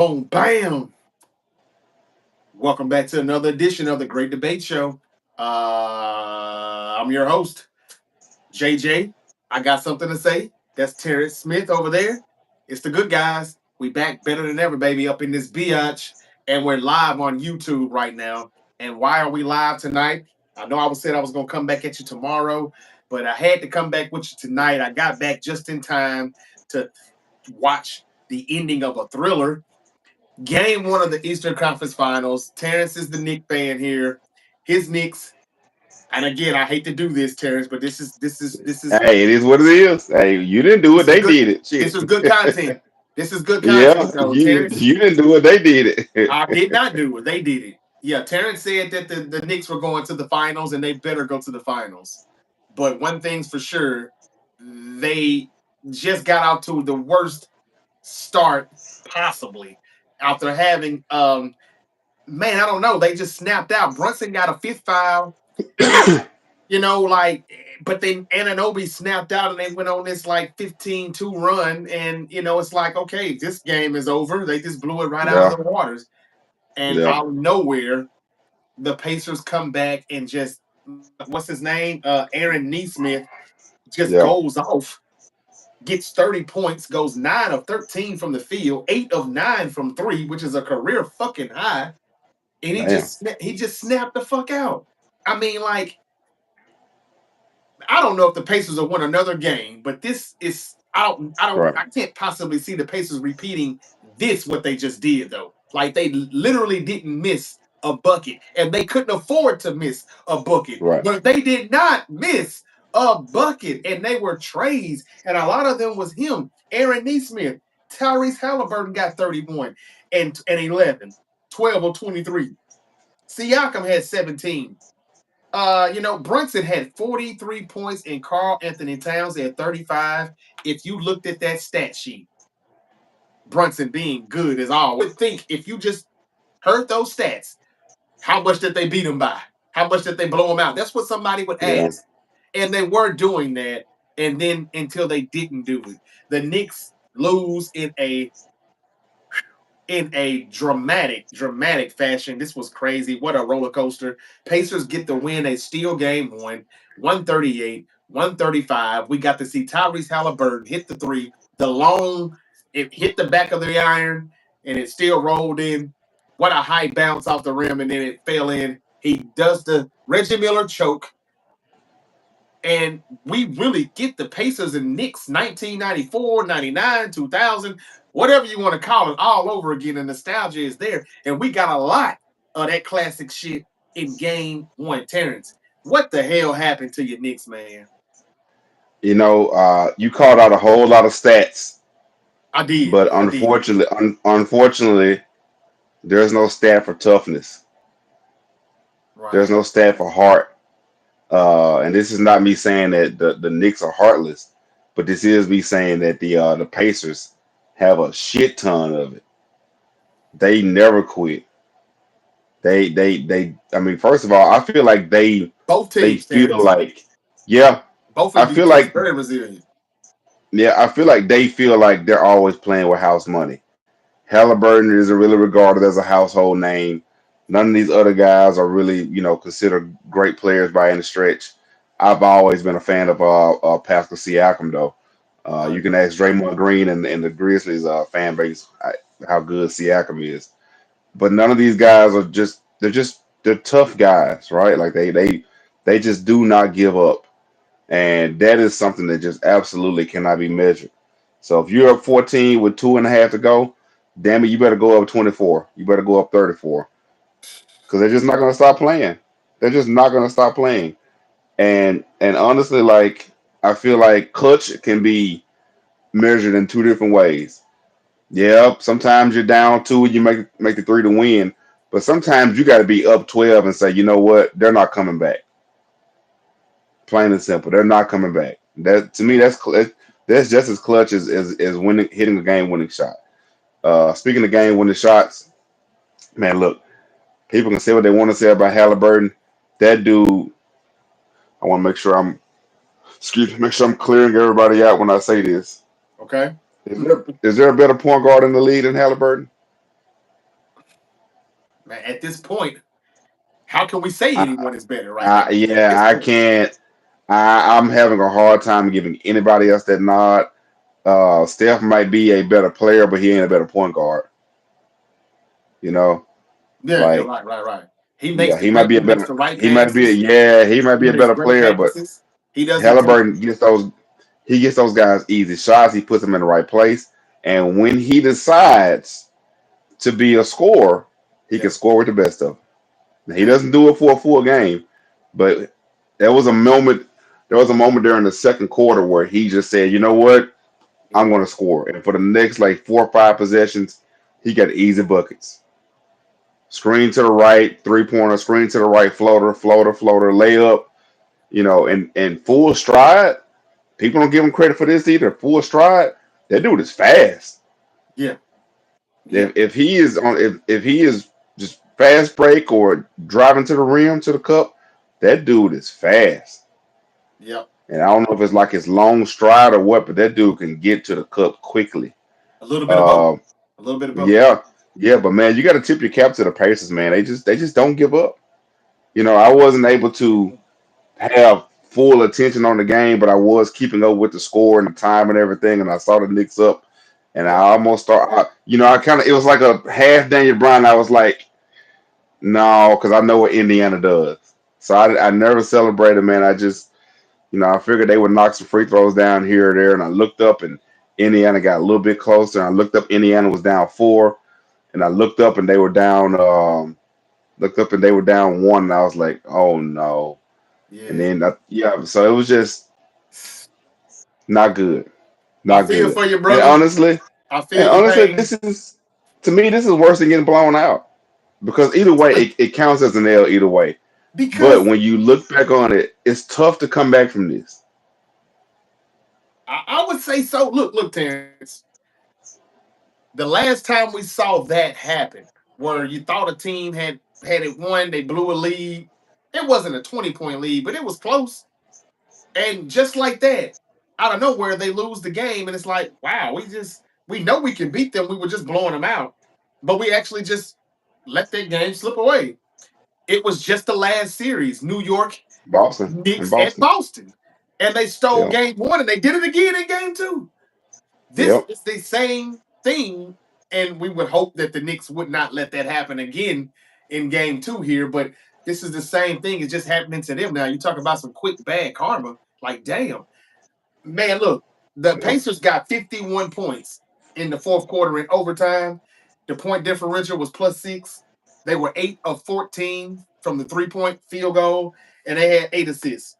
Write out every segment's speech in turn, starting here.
Boom, bam. Welcome back to another edition of the Great Debate Show. I'm your host, JJ. I got something to say. That's Terrence Smith over there. It's the good guys. We back better than ever, baby, up in this biatch. And we're live on YouTube right now. And why are we live tonight? I know said I was going to come back at you tomorrow, but I had to come back with you tonight. I got back just in time to watch the ending of a thriller. Game one of the Eastern Conference Finals. Terrence is the Knicks fan here. His Knicks, and again, I hate to do this, Terrence, but Hey, it is what it is. Hey, you didn't do it; this is they good. did it. This Shit. is good content. This is good Yeah, content, though, you Terrence. you didn't do it; they did I it. did not do it. They did it. Yeah, Terrence said that the Knicks were going to the finals and they better go to the finals. But one thing's for sure, they just got out to the worst start possibly after having man, I don't know. They just snapped out. Brunson got a fifth foul. But then Ananobi snapped out and they went on this like 15-2 run. And, it's like, okay, this game is over. They just blew it right out of Yeah, the waters. And yeah, out of nowhere, the Pacers come back and just, what's his name? Aaron Neesmith just yeah. goes off, gets 30 points, goes 9 of 13 from the field, 8 of 9 from three, which is a career fucking high. And Damn. he just snapped the fuck out. I mean, like, I don't know if the Pacers will win another game, but this is Right, I can't possibly see the Pacers repeating this what they just did though. Like they literally didn't miss a bucket, and they couldn't afford to miss a bucket, right. but they did not miss a bucket, and they were trays, and a lot of them was him, Aaron Neesmith, Tyrese Halliburton got 31 and 11, 12 or 23. Siakam had 17. Brunson had 43 points and Carl Anthony Towns had 35. If you looked at that stat sheet, Brunson being good as all. I would think if you just heard those stats, how much did they beat him by? How much did they blow him out? That's what somebody would Yeah, ask. And they were doing that. And then until they didn't do it, the Knicks lose in a dramatic fashion. This was crazy. What a roller coaster. Pacers get the win. They steal game one, 138, 135. We got to see Tyrese Halliburton hit the three. The long, it hit the back of the iron and it still rolled in. What a high bounce off the rim and then it fell in. He does the Reggie Miller choke. And we really get the Pacers and Knicks 1994, 99, 2000, whatever you want to call it, all over again. And nostalgia is there. And we got a lot of that classic shit in game one. Terrence, what the hell happened to your Knicks, man? you called out a whole lot of stats, I did. but I did. unfortunately, there's no stat for toughness. There's Right. no stat for heart. And this is not me saying that the Knicks are heartless, but this is me saying that the Pacers have a shit ton of it. They never quit. They. I mean, first of all, I feel like Both they teams, feel Terrence. like, yeah, Both I of these feel teams like, very resilient. yeah, I feel like they feel like they're always playing with house money. Halliburton is really regarded as a household name. None of these other guys are really, considered great players by any stretch. I've always been a fan of Pascal Siakam, though. You Right. can ask Draymond Green and the Grizzlies fan base how good Siakam is. But none of these guys are they're tough guys, right? Like they just do not give up, and that is something that just absolutely cannot be measured. So if you're up 14 with two and a half to go, damn it, you better go up 24. You better go up 34 because they're just not going to stop playing. They're just not going to stop playing. And honestly, like I feel like clutch can be measured in two different ways. Yep, sometimes you're down two and you make the three to win, but sometimes you got to be up 12 and say, you know what, they're not coming back. Plain and simple, they're not coming back. That to me, that's just as clutch as winning, hitting a game winning shot. Speaking of game winning shots, man, look, people can say what they want to say about Halliburton. That dude, I want to make sure I'm clearing everybody out when I say this. Okay. Is there a better point guard in the league than Halliburton? man, at this point, how can we say I, anyone is better right now? At yeah, this I point, can't. I'm having a hard time giving anybody else that nod. Steph might be a better player, but he ain't a better point guard. You know, yeah, like right. He makes yeah, the he might great, be he a makes better. the right He might be a passes. yeah. He might He be a makes better great player, but passes. He doesn't take. Halliburton gets those. He gets those guys easy shots. He puts them in the right place, and when he decides to be a scorer, he Yeah, can score with the best of them. He yeah, doesn't do it for a full game, but there was a moment. There was a moment during the second quarter where he just said, "You know what? I'm yeah, going to score." And for the next like 4 or 5 possessions, he got easy buckets. Screen to the right, 3-pointer. Screen to the right, floater, layup. And full stride. People don't give him credit for this either. Full stride. That dude is fast. yeah, yeah, If he is on if he is just fast break or driving to the rim to the cup, that dude is fast. yeah. And I don't know if it's like his long stride or what, but that dude can get to the cup quickly. A little bit of both. Um, A little bit of both. yeah, yeah, but man, you got to tip your cap to the Pacers, man. They just don't give up. I wasn't able to have full attention on the game, but I was keeping up with the score and the time and everything, and I saw the Knicks up, and I Yeah, almost thought, I kind of it was like a half Daniel Bryan. I was like, no, because I know what Indiana does, so I never celebrated, man. I just, I figured they would knock some free throws down here or there, and I looked up and Indiana got a little bit closer. And I looked up, Indiana was down 4, and I looked up and they were down. Looked up and they were down 1, and I was like, oh no. And yeah. then yeah, so it was just not good, I not feel good. for you, And brother. honestly, I feel and your honestly, pain this is to me, this is worse than getting blown out because either way, it counts as an L either way. But because when you look back on it, it's tough to come back from this. I would say so. Look, Terrence. The last time we saw that happen, where you thought a team had it won, they blew a lead. It wasn't a 20-point lead, but it was close. And just like that, out of nowhere, they lose the game, and it's like, wow, we know we can beat them. We were just blowing them out, but we actually just let that game slip away. It was just the last series, New York Boston and Knicks at Boston. Boston, and they stole Yeah, game one, and they did it again in game two. This yep, is the same thing, and we would hope that the Knicks would not let that happen again in game two here. But this is the same thing. It's just happening to them now. You talk about some quick bad karma. Like, damn, man, look, the yeah. Pacers got 51 points in the fourth quarter in overtime. The point differential was +6. They were 8 of 14 from the 3-point field goal, and they had 8 assists.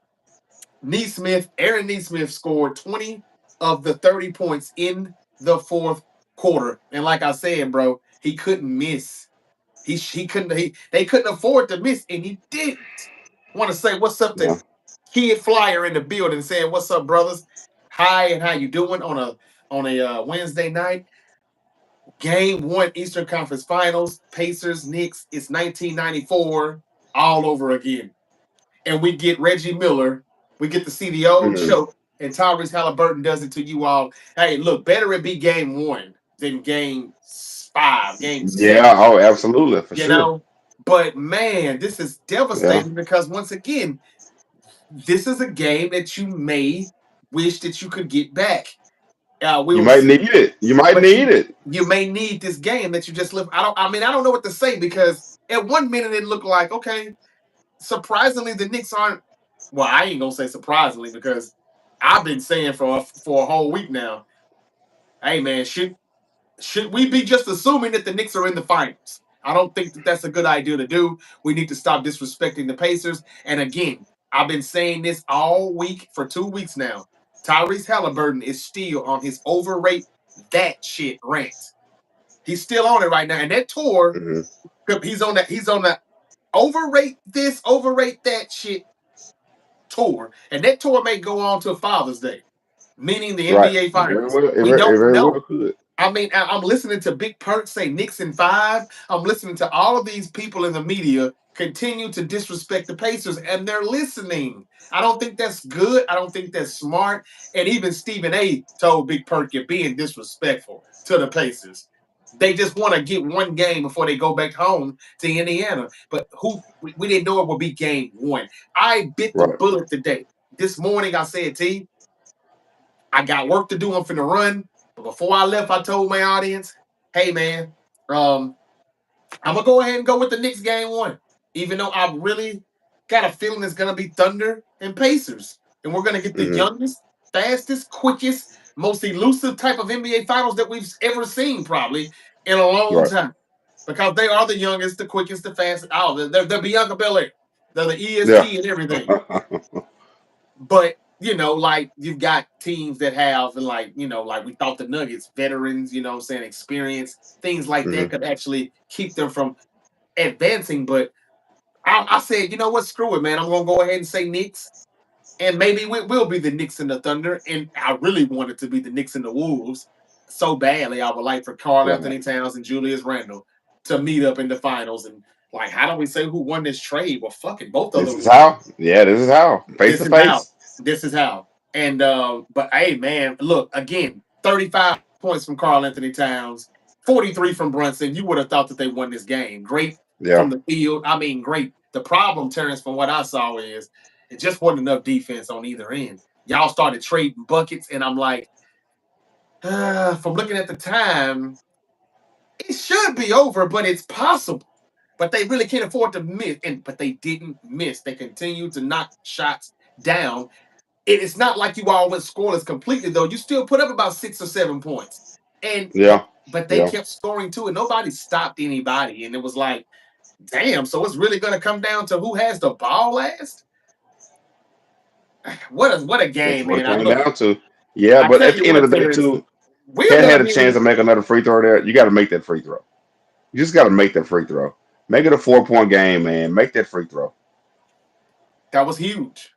Aaron Neesmith scored 20 of the 30 points in the fourth quarter. And like I said, bro, he couldn't miss. He couldn't they couldn't afford to miss, and he didn't. Want to say what's up to Yeah. Kid Flyer in the building saying, "What's up, brothers? Hi, and how you doing on a Wednesday night? Game one, Eastern Conference Finals, Pacers, Knicks. It's 1994 all over again, and we get Reggie Miller. We get to see the old Mhm. choke, and Tyrese Halliburton does it to you all. Hey, look, better it be game one than game five, game Yeah. seven. Oh, absolutely, for You sure. know, but man, this is Yeah. devastating because once again, this is a game that you may wish that you could get back. You We'll might see, need it. You might but need you it. you may need this game that you just live. I don't. I mean, I don't know what to say because at one minute it looked like okay, surprisingly the Knicks aren't. Well, I ain't gonna say surprisingly because I've been saying for a whole week now. Hey man, should we be just assuming that the Knicks are in the finals? I don't think that that's a good idea to do. We need to stop disrespecting the Pacers. And again, I've been saying this all week for 2 weeks now. Tyrese Halliburton is still on his overrate that shit rant. He's still on it right now. And that tour, Hmm. he's on the overrate this, overrate that shit tour. And that tour may go on to Father's Day, meaning the Right. NBA It very Finals. well. It We very, it don't very well know. could. I mean, I'm listening to Big Perk say Knicks in 5. I'm listening to all of these people in the media continue to disrespect the Pacers, and they're listening. I don't think that's good. I don't think that's smart. And even Stephen A. told Big Perk you're being disrespectful to the Pacers. They just want to get one game before they go back home to Indiana. But we didn't know it would be game one. I bit the Right. bullet today. This morning I said, T, I got work to do. I'm finna run. But before I left, I told my audience, hey man, um, I'm gonna go ahead and go with the Knicks game one. Even though I really got a feeling it's gonna be Thunder and Pacers. And we're gonna get the Hmm. youngest, fastest, quickest, most elusive type of NBA finals that we've ever seen, probably in a long Right. time. Because they are the youngest, the quickest, the fastest. Oh, they're Bianca Belair. They're the Yeah. EST and everything. But like you've got teams that have like, like we thought the Nuggets, veterans, what I'm saying, experience, things like that Hmm. could actually keep them from advancing. But I said, you know what, screw it, man. I'm gonna go ahead and say Knicks. And maybe we will be the Knicks and the Thunder. And I really wanted to be the Knicks and the Wolves so badly. I would like for Carl Yeah, man. Anthony Towns and Julius Randle to meet up in the finals. And like, how do we say who won this trade? Well, fucking both of This them is won. how. Yeah, this is how. Face This to is how. face. This is how. And but hey, man, look again. 35 points from Carl Anthony Towns, 43 from Brunson. You would have thought that they won this game. Great Yeah. from the field. I mean, great. The problem, Terrence, from what I saw is it just wasn't enough defense on either end. Y'all started trading buckets, and I'm like, from looking at the time, it should be over, but it's possible. But they really can't afford to miss. But they didn't miss. They continued to knock shots down. It's not like you all went scoreless completely, though. You still put up about 6 or 7 points, and Yeah. but they Yeah. kept scoring too, and nobody stopped anybody. And it was like, damn. So it's really going to come down to who has the ball last. What a That's game, what it man! I came look. down to. Yeah, I but tell at you the end what, of the day, Terrence, too, we're Cat gonna had a be chance in. to make another free throw there. You got to make that free throw. You just got to make that free throw. Make it a 4 point game, man. Make that free throw. That was huge.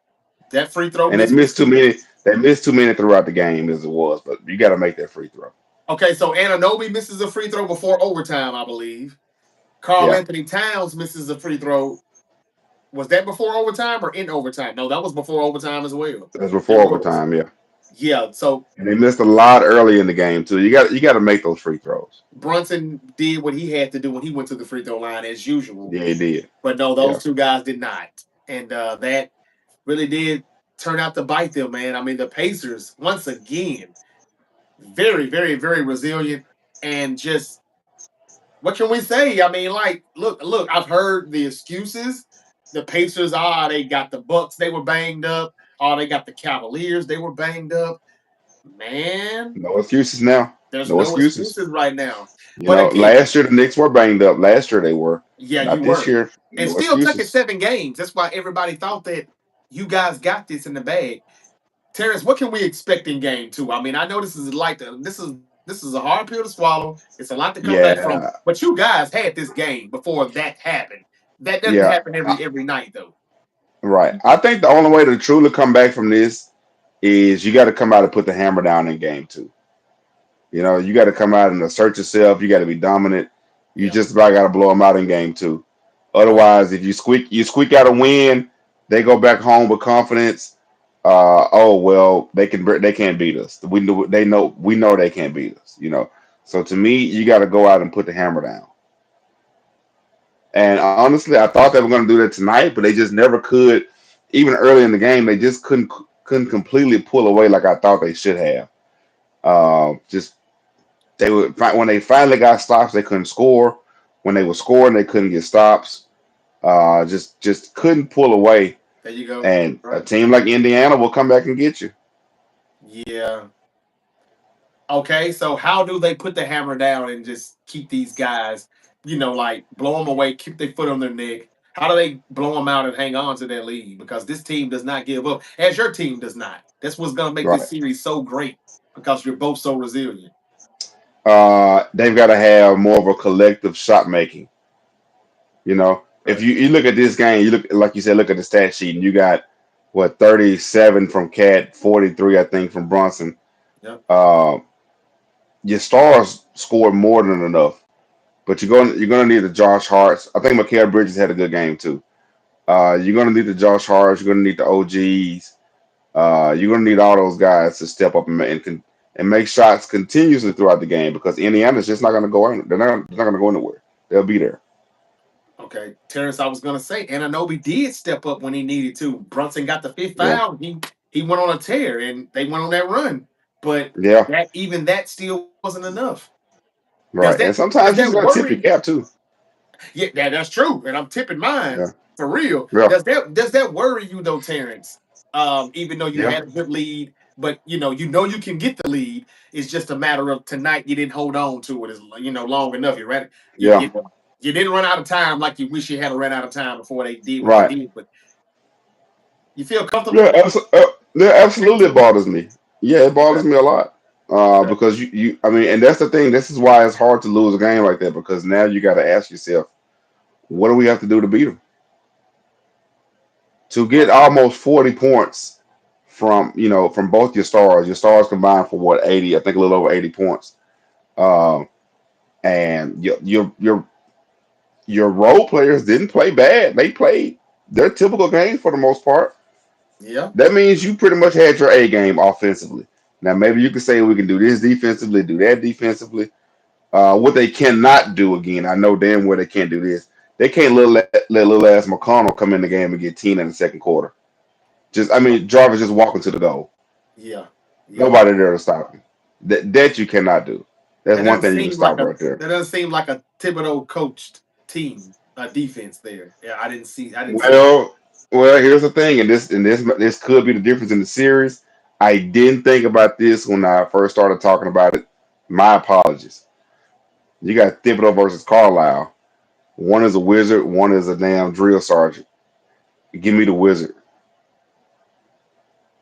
That free throw And they miss was missed too huge. many. They missed too many throughout the game as it was, but you got to make that free throw. Okay, so Ananobi misses a free throw before overtime, I believe. Carl Yeah, Anthony Towns misses a free throw. Was that before overtime or in overtime? No, that was before overtime as well. that's It before was. overtime. Yeah, Yeah. So and they missed a lot early in the game too. You got to make those free throws. Brunson did what he had to do when he went to the free throw line as usual. Yeah, he did. But no, Yeah, those two guys did not. And that really did turn out to bite them, man. I mean, the Pacers, once again, very, very, very resilient. And just what can we say? I mean, like, look, I've heard the excuses. The Pacers, they got the Bucks, they were banged up. Oh, they got the Cavaliers, they were banged up. Man, no excuses now. there's No no excuses. excuses right now. You But know, again, last year the Knicks were banged up. Last year they were. yeah, you Not this were. year. And No still took it excuses. 7 games. That's why everybody thought that you guys got this in the bag. Terrence, what can we expect in game two? I mean, I know this is a hard pill to swallow. It's a lot to come back from. Yeah, But you guys had this game before that happened. That doesn't yeah. happen every night though. Right. I think the only way to truly come back from this is you got to come out and put the hammer down in game two. You know, you got to come out and assert yourself. You got to be dominant. You Yeah. just about got to blow them out in game two. Yep. Otherwise, if you squeak out a win, they go back home with confidence. Oh well, they can't beat us. We know they can't beat us. You know, so to me, you got to go out and put the hammer down. And honestly, I thought they were going to do that tonight, but they just never could. Even early in the game, they just couldn't completely pull away like I thought they should have. Just they would when they finally got stops, they couldn't score. When they were scoring, they couldn't get stops. Just couldn't pull away. There you go. And a Right. team like Indiana will come back and get you. Yeah. Okay, so how do they put the hammer down and just keep these guys, like blow them away, keep their foot on their neck? How do they blow them out and hang on to their lead? Because this team does not give up, as your team does not. That's what's going to make this Right. series so great because you're both so resilient. They've got to have more of a collective shot making. You know, if Right. you look at this game, you look like you said, look at the stat sheet, and you got what 37 from Cat, 43 I think from Bronson. Yep. Uh, your stars scored more than enough, but you're gonna need the Josh Harts. I think Mikal Bridges had a good game too. You're gonna need the Josh Harts. You're gonna need the OGs. You're gonna need all those guys to step up and and make shots continuously throughout the game because Indiana's just not going to go in. They're not going to go anywhere. They'll be there. Okay, Terrence, I was gonna say Ananobi did step up when he needed to. Brunson got the fifth Yeah, foul. He went on a tear and they went on that run. But yeah, that even that still wasn't enough. Does right. that And does sometimes you that just got to tip worry? your cap too. Yeah, that's true. And I'm tipping mine Yeah, for real. yeah, Does that worry you though, Terrence? Even though you yeah, had a good lead, but you you can get the lead. It's just a matter of tonight you didn't hold on to it as long enough. You ready? You, yeah. you you didn't run out of time like you wish you had run out of time before they did what they Right. did. But you feel Yeah, comfortable yeah, with that absolutely. It too? bothers me. Yeah, it bothers Okay. me a lot. Okay. Because I mean, and that's the thing. This is why it's hard to lose a game like that because now you got to ask yourself, what do we have to do to beat them? To get Okay. almost 40 points from both your stars. Your stars combined for what 80, I think a little over 80 points. Um, and your role players didn't play bad. They played their typical game for the most part. Yeah. That means you pretty much had your A game offensively. Now maybe you can say we can do this defensively, do that defensively. What they cannot do again, I know damn well they can't do this. They can't let little ass McConnell come in the game and get 10 in the second quarter. I Yeah. mean, Jarvis just walking to the goal. Yeah. Yeah. Nobody there to stop him. That you cannot do. That's That one doesn't thing you can seem like stop a right there. that doesn't seem like a Thibodeau coached team, defense there. Yeah, I didn't see that. Well, here's the thing, and this could be the difference in the series. I didn't think about this when I first started talking about it. My apologies. You got Thibodeau versus Carlisle. One is a wizard, one is a damn drill sergeant. Give me the wizard.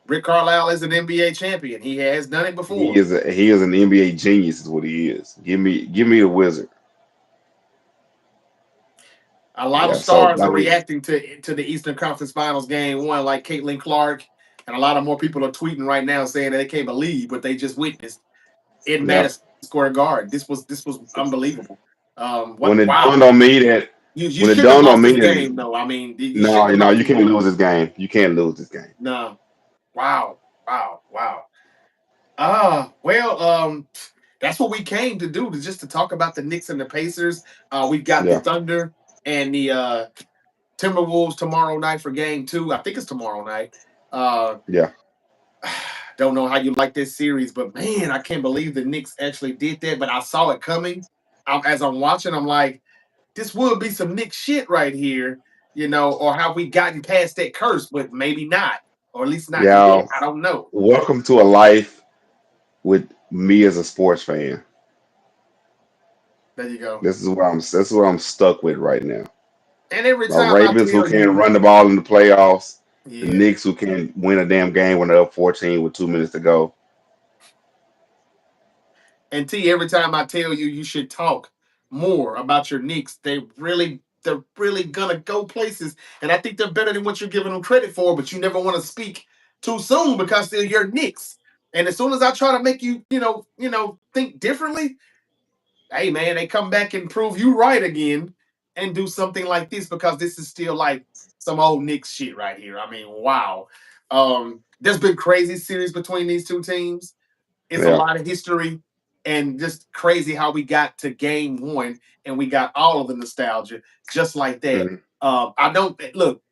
Rick Carlisle is an NBA champion. He has done it before. He is an NBA genius, is what he is. Give me the wizard. A lot of Yeah. So stars I are mean, reacting to the Eastern Conference Finals game one, like Caitlin Clark, and a lot of more people are tweeting right now saying that they can't believe what they just witnessed in yeah. Madison Square Garden. This was unbelievable. When What it dawned wow. on me that You when it shouldn't have dawned on lost me this that game though. I mean, you no, shouldn't have lost you this can't game. lose this game. You can't lose this game. No. Wow. Wow. Wow. Well, that's what we came to do, to just to talk about the Knicks and the Pacers. We've got the Yeah, Thunder and the Timberwolves tomorrow night for game two. I think it's tomorrow night. Uh, yeah, don't know how you like this series, but man, I can't believe the Knicks actually did that. But I saw it coming. As I'm watching, I'm like, this would be some Knicks shit right here, or have we gotten past that curse? But maybe not, or at least not yet. yeah. I don't know. Welcome to a life with me as a sports fan. There you go. This is what I'm stuck with right now. And every My time I Ravens who tell can't you, run the ball in the playoffs. The yeah, Knicks who can't win a damn game when they're up 14 with 2 minutes to go. and T, every time I tell you you should talk more about your Knicks, they're really gonna go places, and I think they're better than what you're giving them credit for. But you never want to speak too soon because they're your Knicks. And as soon as I try to make you, think differently, hey man, they come back and prove you right again and do something like this, because this is still like some old Knicks shit right here. I mean, wow. There's been crazy series between these two teams. It's a Yeah. lot of history, and just crazy how we got to game one and we got all of the nostalgia just like that. Mhm. I don't look,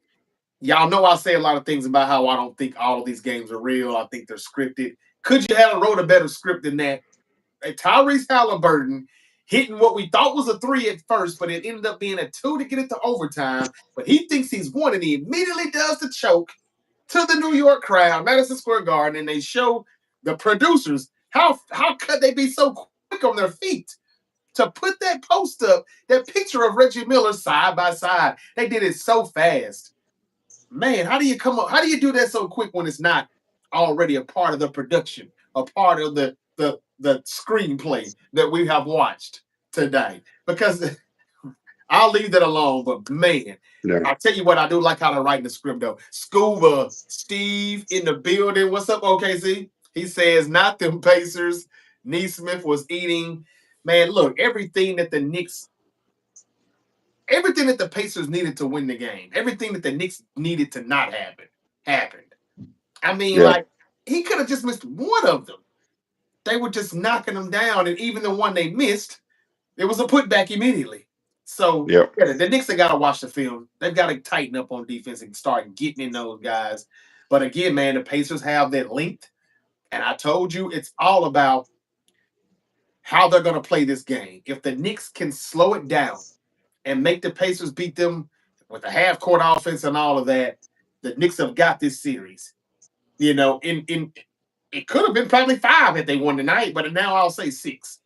y'all know I say a lot of things about how I don't think all of these games are real. I think they're scripted. Could you have wrote a better script than that? Tyrese Halliburton hitting what we thought was a three at first, but it ended up being a two to get it to overtime. But he thinks he's won, and he immediately does the choke to the New York crowd, Madison Square Garden, and they show the producers how could they be so quick on their feet to put that post up, that picture of Reggie Miller side by side. They did it so fast. Man, how do you come up? How do you do that so quick when it's not already a part of the production, a part of the screenplay that we have watched today? Because I'll leave that alone. But man, Yeah. I'll tell you what, I do like how they're writing the script though. Scuba Steve in the building. What's up, OKC? He says, not them Pacers. Neesmith was eating. Man, look, everything that the Pacers needed to win the game, everything that the Knicks needed to not happen, happened. I mean, Yeah. like, he could have just missed one of them. they were just knocking them down, and even the one they missed, it was a putback immediately. So Yep. yeah, the Knicks have got to watch the film. They've got to tighten up on defense and start getting in those guys. But again, man, the Pacers have that length, and I told you it's all about how they're going to play this game. If the Knicks can slow it down and make the Pacers beat them with a half court offense and all of that, the Knicks have got this series. In it could have been probably 5 if they won tonight, but now I'll say 6.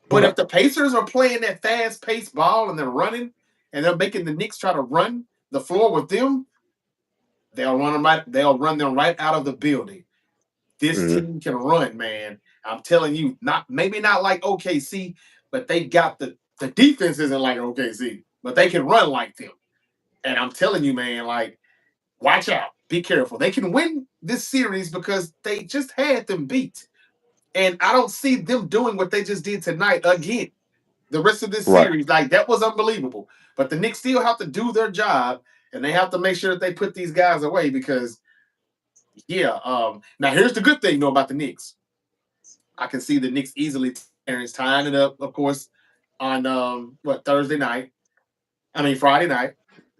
But Right. if the Pacers are playing that fast paced ball and they're running and they're making the Knicks try to run the floor with them, they'll run them right. They'll run them right out of the building. This Hmm. team can run, man. I'm telling you, not maybe not like OKC, but they got the defense isn't like OKC, but they can run like them. And I'm telling you, man, like watch out, be careful. They can win this series because they just had them beat, and I don't see them doing what they just did tonight again. The rest of this Right. series, like that was unbelievable. But the Knicks still have to do their job, and they have to make sure that they put these guys away because, yeah. Now here's the good thing though about the Knicks. I can see the Knicks easily tying it up, of course, on Thursday night. I mean Friday night,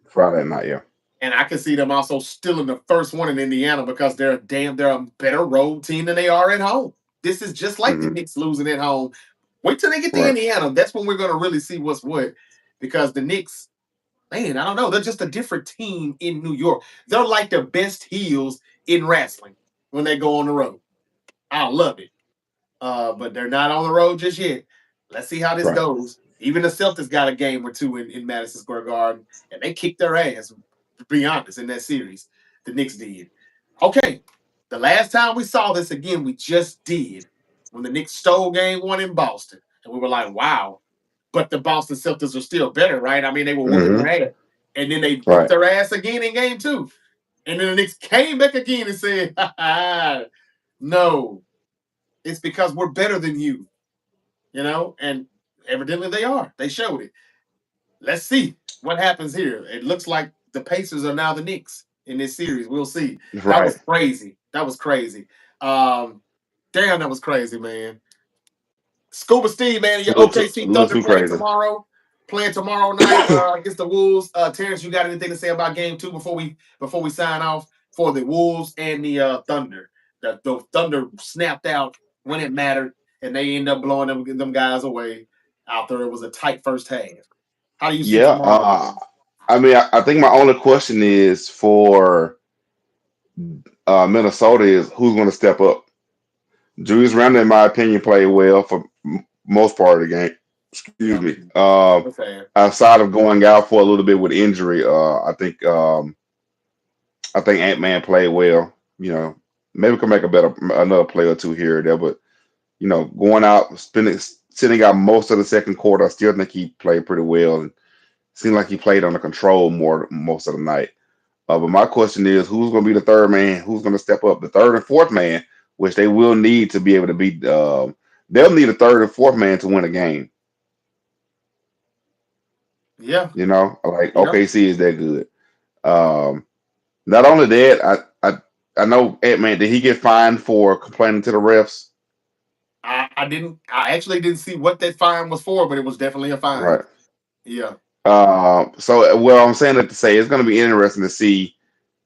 Friday night. Yeah. and I can see them also still in the first one in Indiana because they're a better road team than they are at home. This is just like the Hmm. Knicks losing at home. Wait till they get to Right. Indiana. That's when we're gonna really see what's what. Because the Knicks, man, I don't know. They're just a different team in New York. They're like the best heels in wrestling when they go on the road. I love it. But they're not on the road just yet. Let's see how this Right. goes. Even the Celtics got a game or two in Madison Square Garden, and they kicked their ass, to be honest, in that series. The Knicks did. Okay, the last time we saw this again, we just did when the Knicks stole game 1 in Boston. And we were like, wow. But the Boston Celtics are still better, right? I mean, they were whooping their Hmm. ass. And then they whooped Right. their ass again in game 2. And then the Knicks came back again and said, ha, ha, no, it's because we're better than you. And evidently they are. They showed it. Let's see what happens here. It looks like the Pacers are now the Knicks in this series. We'll see. That Right. was crazy. That was crazy. Um, damn, that was crazy, man. Scuba Steve, man, A your little too, a OKC little Thunder too playing crazy. tomorrow. Playing tomorrow night against the Wolves. Terrence, you got anything to say about game 2 before we sign off for the Wolves and the Thunder? The Thunder snapped out when it mattered, and they end up blowing them guys away out there. It was a tight first half. How do you see Yeah. tomorrow, man? I mean, I think my only question is for Minnesota is who's going to step up. Julius Randle, in my opinion, played well for most part of the game. Excuse Yeah, me. that's sad. Outside of going out for a little bit with injury, I think Ant Man played well. You know, maybe could make another play or two here or there, but going out, sitting out most of the second quarter, I still think he played pretty well and seemed like he played under control more most of the night. But my question is, who's going to be the third man? Who's going to step up? The third and fourth man, which they will need to be able to beat. They'll need a third and fourth man to win a game. Yeah, Like yeah. OKC is that good. Um, Not only that, I know Ant Man. Did he get fined for complaining to the refs? I actually didn't see what that fine was for, but it was definitely a fine. Right. Yeah, So, well, I'm saying that to say it's going to be interesting to see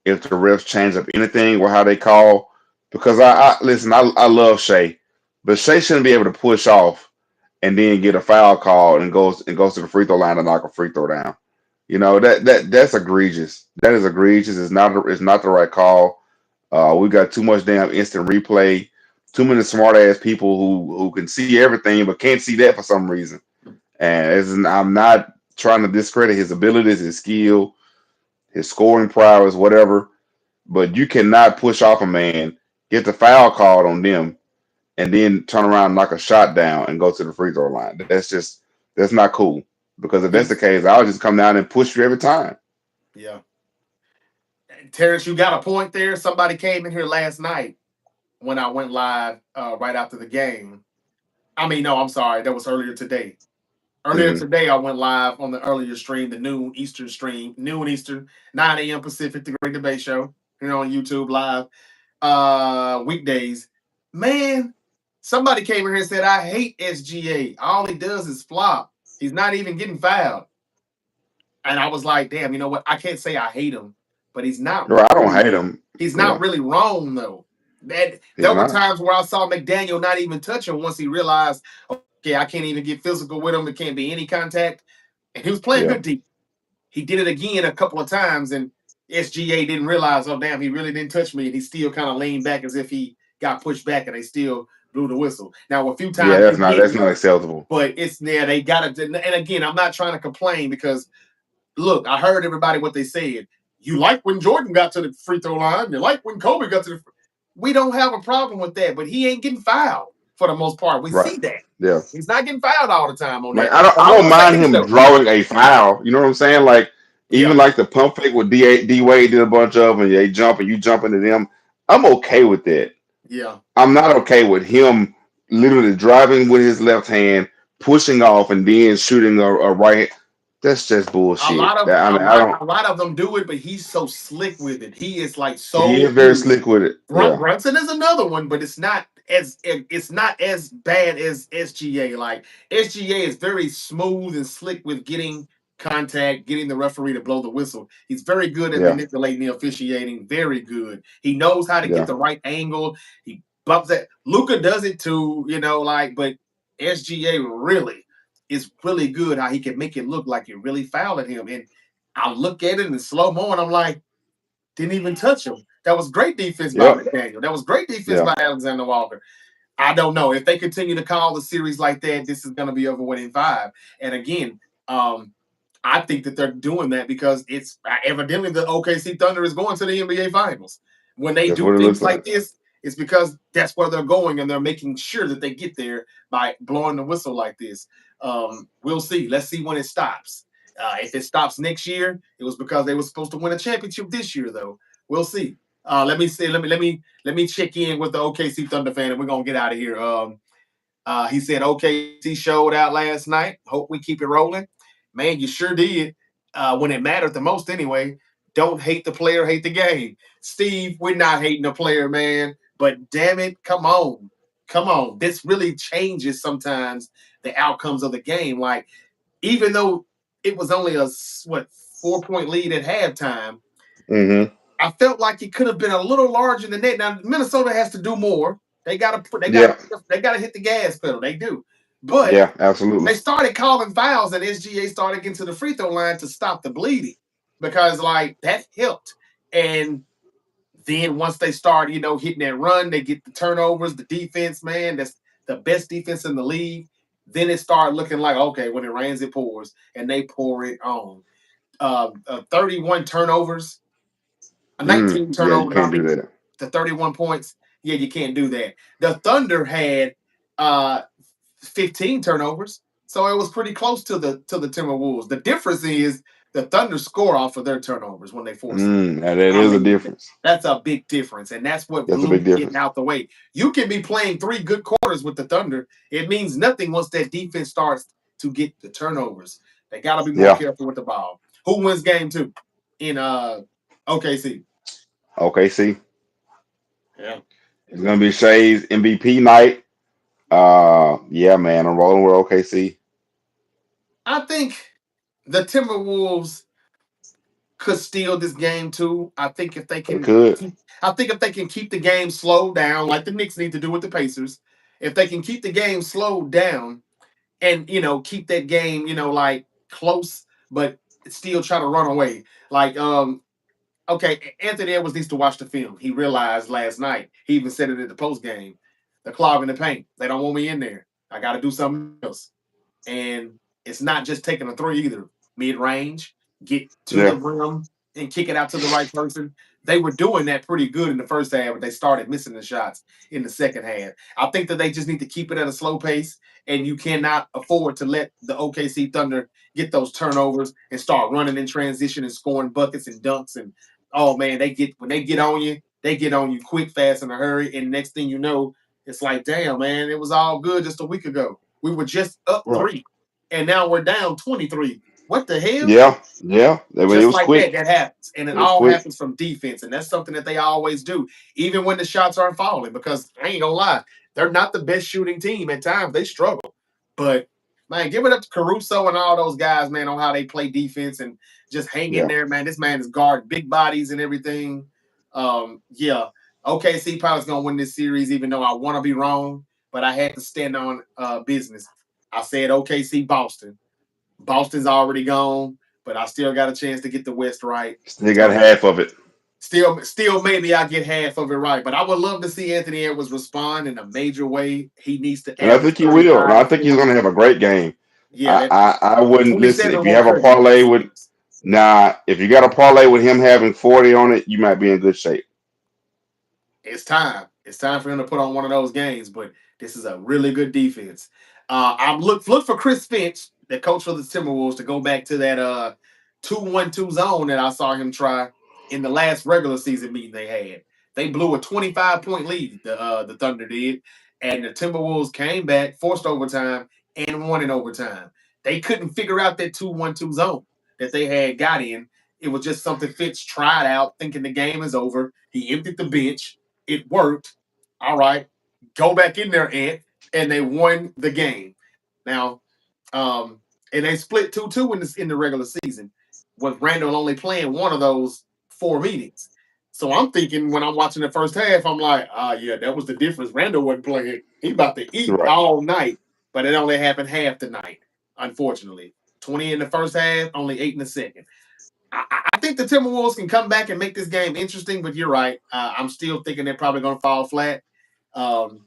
if the refs change up anything or how they call. Because I listen, I love Shea, but Shea shouldn't be able to push off and then get a foul call and goes to the free throw line to knock a free throw down. That's egregious. That is egregious. It's not the right call. We got too much damn instant replay. Too many smart ass people who can see everything but can't see that for some reason. And I'm not trying to discredit his abilities, his skill, his scoring prowess, whatever. But you cannot push off a man, get the foul called on them, and then turn around and knock a shot down and go to the free throw line. That's not cool. Because if that's the he's case, I'll just come down and push you every time. yeah. Terrence, you got a point there. Somebody came in here last night when I went live right after the game. I mean, no, I'm sorry. That was earlier today. Earlier Hmm. today, I went live on the earlier stream, the noon Eastern stream, noon Eastern, 9 a.m. Pacific, the Great Debate Show, on YouTube live, weekdays. Man, Somebody came in here and said, I hate SGA. All he does is flop. He's not even getting fouled. And I was like, damn, you know what? I can't say I hate him, but Right, I don't hate him. he's not Yeah, really wrong though. That he's there were not. times where I saw McDaniel not even touch him once he realized, okay, I can't even get physical with him. There can't be any contact. And he was playing Yeah, good deep. He did it again a couple of times, and SGA didn't realize, oh damn, he really didn't touch me, and he still kind of leaned back as if he got pushed back, and they still blew the whistle. Now a few yeah, times they that's didn't, not acceptable. but it's there. They got to. And again, I'm not trying to complain because look, I heard everybody what they said. You like when Jordan got to the free throw line. You like when Kobe got to the. We don't have a problem with that, but he ain't getting fouled for the most part. We Right. see that. Yeah. He's not getting fouled all the time on Like that. But I I don't will say mind this him though. drawing a foul. You know what I'm saying? Like Yeah, even like the pump fake with D Wade did a bunch of, and they jump and you jump into them. I'm okay with that. yeah. I'm not okay with him literally driving with his left hand, pushing off, and then shooting a right. That's just A bullshit. lot of That, I a mean, I lot don't. a lot of them do it, but he's so slick with it. He is like He so is very good. slick with it. Yeah. Brunson is another one, but it's not as bad as SGA. Like SGA is very smooth and slick with getting contact, getting the referee to blow the whistle. He's very good at Yeah. manipulating the officiating. Very good. He knows how to get Yeah. the right angle. He bumps that. Luca does it too, like, but SGA really is really good how he can make it look like you really fouled at him. And I look at it in slow mo and I'm like, didn't even touch him. That was great defense by Yep. McDaniel. That was great defense Yeah. by Alexander Walker. I don't know if they continue to call the series like that. This is going to be over winning five. And again, um, I think that they're doing that because it's evidently the OKC Thunder is going to the NBA Finals. When they That's do what it looks things like. like this, it's because that's where they're going, and they're making sure that they get there by blowing the whistle like this. We'll see. Let's see when it stops. If it stops next year, it was because they were supposed to win a championship this year, though. We'll see. Let me see. Let me check in with the OKC Thunder fan, and we're gonna get out of here. He said OKC showed out last night. Hope we keep it rolling. Man, you sure did. When it mattered the most, anyway. Don't hate the player, hate the game. Steve, we're not hating the player, man. But damn it, come on. Come on. This really changes sometimes the outcomes of the game. Like, even though it was only a 4-point lead at halftime, Hmm. I felt like it could have been a little larger than that. Now Minnesota has to do more. Yeah. They gotta hit the gas pedal. They do, but Yeah. Absolutely. they started calling fouls, and SGA started getting to the free throw line to stop the bleeding because like that helped. And then once they start, hitting that run, they get the turnovers, the defense, man, that's the best defense in the league. Then it started looking like okay, when it rains, it pours, and they pour it on. 31 turnovers, 19 Yeah. You turnovers. I can't do mean, that. to 31 points. Yeah, you can't do that. The Thunder had uh 15 turnovers. So it was pretty close to the Timberwolves. The difference is the Thunder score off of their turnovers when they force it. Now that I is a mean, difference. that's a big difference. And that's what That's a blew big getting difference. out the way. You can be playing 3 good quarters with the Thunder. It means nothing once that defense starts to get the turnovers. They gotta be more Yeah. careful with the ball. Who wins game two in OKC? Okay. See, Yeah. it's gonna be Shay's MVP night. Yeah, man, I'm rolling with OKC. I think the Timberwolves could steal this game too. I think if they They can could. I think if they can keep the game slowed down, like the Knicks need to do with the Pacers, if they can keep the game slowed down and keep that game, like close, but still try to run away. Like, okay, Anthony Edwards needs to watch the film. He realized last night, he even said it at the post game. The clog in the paint. They don't want me in there. I gotta do something else. And it's not just taking a three either. Mid range, get to the Yeah. rim and kick it out to the right person. They were doing that pretty good in the first half, but they started missing the shots in the second half. I think that they just need to keep it at a slow pace, and you cannot afford to let the OKC Thunder get those turnovers and start running in transition and scoring buckets and dunks. And oh man, when they get on you, they get on you quick, fast, in a hurry. And next thing you know, it's like, damn, man, it was all good just a week ago. We were just up Right. three, and now we're down 23. What the hell? Yeah, yeah. I mean, it Just was like that, quick. that happens. And it It was all quick. happens from defense. And that's something that they always do, even when the shots aren't falling. Because I ain't gonna lie, they're not the best shooting team at times. They struggle. But man, give it up to Caruso and all those guys, man, on how they play defense and just hang in Yeah. there, man. This man is guard big bodies and everything. Yeah. OKC probably's gonna win this series, even though I want to be wrong, but I had to stand on business. I said OKC Boston. Boston's already gone, but I still got a chance to get the West right. Still got So half of it. still maybe I get half of it right. But I would love to see Anthony Edwards respond in a major way. He needs to And I average think he will. And 35 I to think he's 40. going to have a great game. Yeah, that I wouldn't listen. 27 If you won't have a cut it in parlay this with, series. nah, if you got a parlay with him having 40 on it, you might be in good shape. It's time. It's time for him to put on one of those games. But this is a really good defense. I'm look for Chris Finch, the coach for the Timberwolves, to go back to that 2-1-2 zone that I saw him try in the last regular season meeting they had. They blew a 25-point lead. The Thunder did, and the Timberwolves came back, forced overtime, and won in overtime. They couldn't figure out that 2-1-2 zone that they had got in. It was just something Fitz tried out, thinking the game is over. He emptied the bench. It worked. All right, go back in there, Ant, and they won the game. Now, um, and they split 2-2 in the regular season, with Randall only playing one of those four meetings. So I'm thinking when I'm watching the first half, I'm like, yeah, that was the difference. Randall wasn't playing. He about to eat Right. all night, but it only happened half the night, unfortunately. 20 in the first half, only 8 in the second. I think the Timberwolves can come back and make this game interesting, but you're right. I'm still thinking they're probably going to fall flat. Um,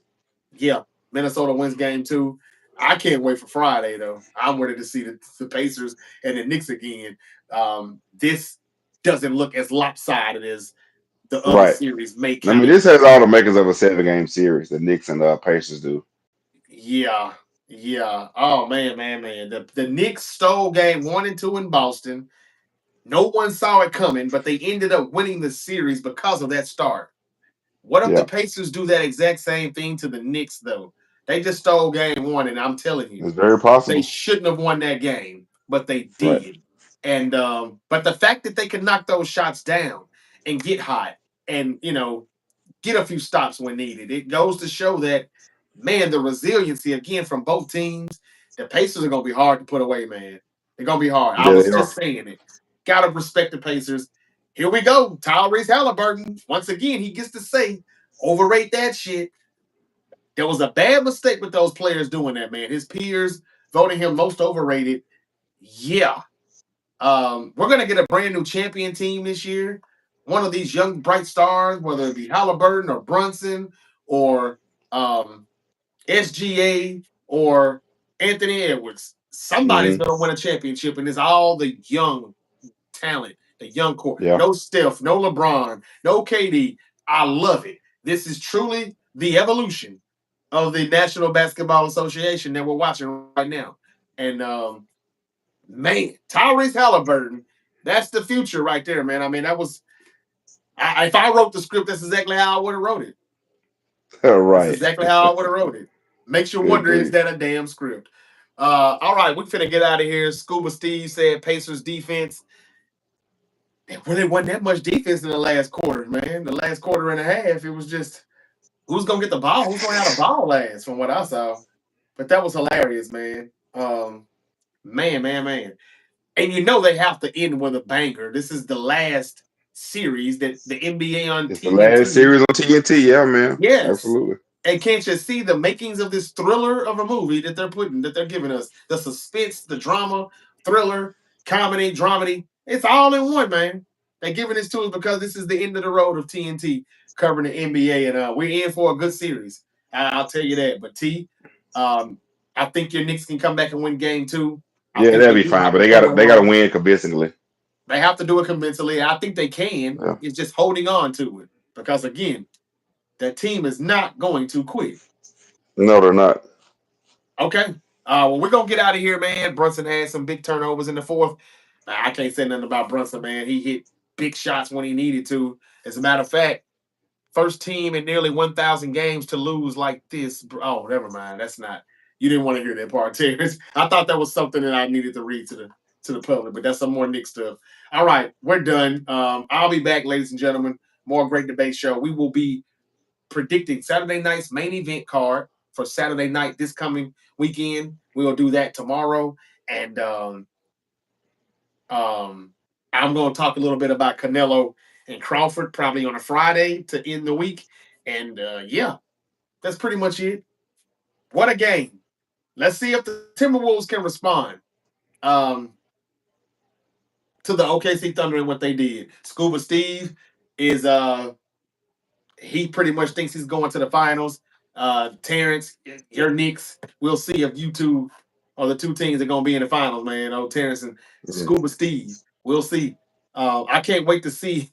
yeah, Minnesota wins game two. I can't wait for Friday though. I'm ready to see the Pacers and the Knicks again. This doesn't look as lopsided as the other Right. series may I kind mean, of. this has all the makings of a 7 game series. The Knicks and the Pacers do. Yeah, yeah. Oh man, man, man. The Knicks stole game one and two in Boston. No one saw it coming, but they ended up winning the series because of that start. What if the Yeah, Pacers do that exact same thing to the Knicks, though? They just stole game one, and I'm telling you, it's very they possible. shouldn't have won that game, but they Right. did. And but the fact that they can knock those shots down and get hot and get a few stops when needed, it goes to show that man, the resiliency again from both teams. The Pacers are gonna be hard to put away, man. They're gonna be hard. I Yeah, was they just are. saying it. Gotta respect the Pacers. Here we go. Tyrese Halliburton. Once again, he gets to say, overrate that shit. There was a bad mistake with those players doing that, man. His peers voting him most overrated. Yeah. We're gonna get a brand new champion team this year. One of these young bright stars, whether it be Halliburton or Brunson or um, SGA or Anthony Edwards. Somebody's Hmm. gonna win a championship, and it's all the young talent, the young core. Yeah. No Steph, no LeBron, no KD. I love it. This is truly the evolution of the National Basketball Association that we're watching right now. And man, Tyrese Halliburton, that's the future right there, man. I mean, that was if I wrote the script, that's exactly how I would have wrote it. That's Right. exactly how I would have wrote it. Makes you Good wonder, is grief. that a damn script? All right, we're finna get out of here. Scuba Steve said Pacers defense. It really wasn't that much defense in the last quarter, man. The last quarter and a half, it was just who's gonna get the ball, who's gonna have the ball last, from what I saw. But that was hilarious, man. Man, man, man. And they have to end with a banger. This is the last series that the NBA on It's the last TNT. series on TNT. Yeah, man. Yes. Absolutely. And can't you see the makings of this thriller of a movie that they're giving us? The suspense, the drama, thriller, comedy, dramedy. It's all in one, man. They're giving this to us because this is the end of the road of TNT covering the NBA, and we're in for a good series. I'll tell you that. But um, I think your Knicks can come back and win game two. I Yeah, think that'll they be do fine. have But to they cover gotta one. win convincingly. They have to do it convincingly. I think they can. Yeah. It's just holding on to it because again, that team is not going to quit. No, they're not. Okay. Well, we're gonna get out of here, man. Brunson had some big turnovers in the fourth. I can't say nothing about Brunson, man. He hit big shots when he needed to. As a matter of fact, first team in nearly 1,000 games to lose like this. Oh, never mind. That's not. You didn't want to hear that part, Terrence. I thought that was something that I needed to read to the. to the public. But that's some more Nick stuff. All right, we're done. I'll be back, ladies and gentlemen. More great debate show. We will be predicting Saturday night's main event card for Saturday night this coming weekend. We will do that tomorrow, and um, I'm going to talk a little bit about Canelo and Crawford probably on a Friday to end the week. And yeah, that's pretty much it. What a game! Let's see if the Timberwolves can respond um, to the OKC Thunder and what they did. Scuba Steve is he pretty much thinks he's going to the finals. Terrence, your Knicks. We'll see if you two are the two teams that are going to be in the finals, man. Oh, Terrence and Mhm. Scuba Steve. We'll see. I can't wait to see.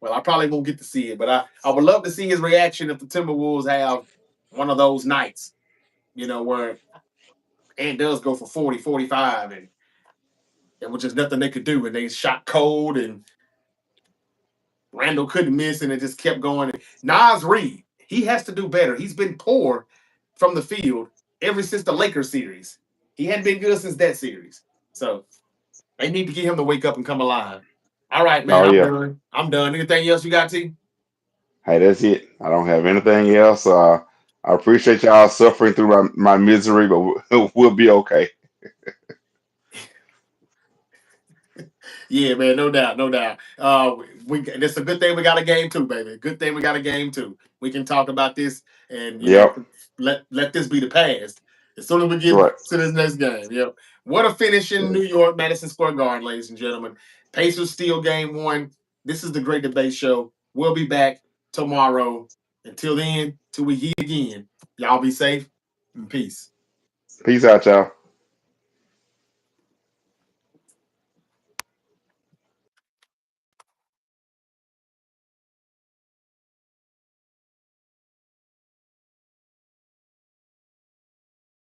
Well, I probably won't get to see it, but I would love to see his reaction if the Timberwolves have one of those nights, where Ant does go for 40, 45, and there was just nothing they could do. And they shot cold, and Randall couldn't miss, and it just kept going. Nas Reed, he has to do better. He's been poor from the field ever since the Lakers series. He hadn't been good since that series. So they need to get him to wake up and come alive. All right, man, Oh I'm yeah. done. I'm done. Anything else you got, T? Hey, that's it. I don't have anything else. I appreciate y'all suffering through my misery, but we'll be okay. Yeah, man, no doubt, no doubt. It's a good thing we got a game too, baby. Good thing we got a game too. We can talk about this and Yep. let this be the past. As soon as we get Right. to this next game, yep. What a finish in Yeah. New York, Madison Square Garden, ladies and gentlemen. Pacers steal game one. This is the Great Debate Show. We'll be back tomorrow. Until then, till we meet again. Y'all be safe and peace. Peace out, y'all.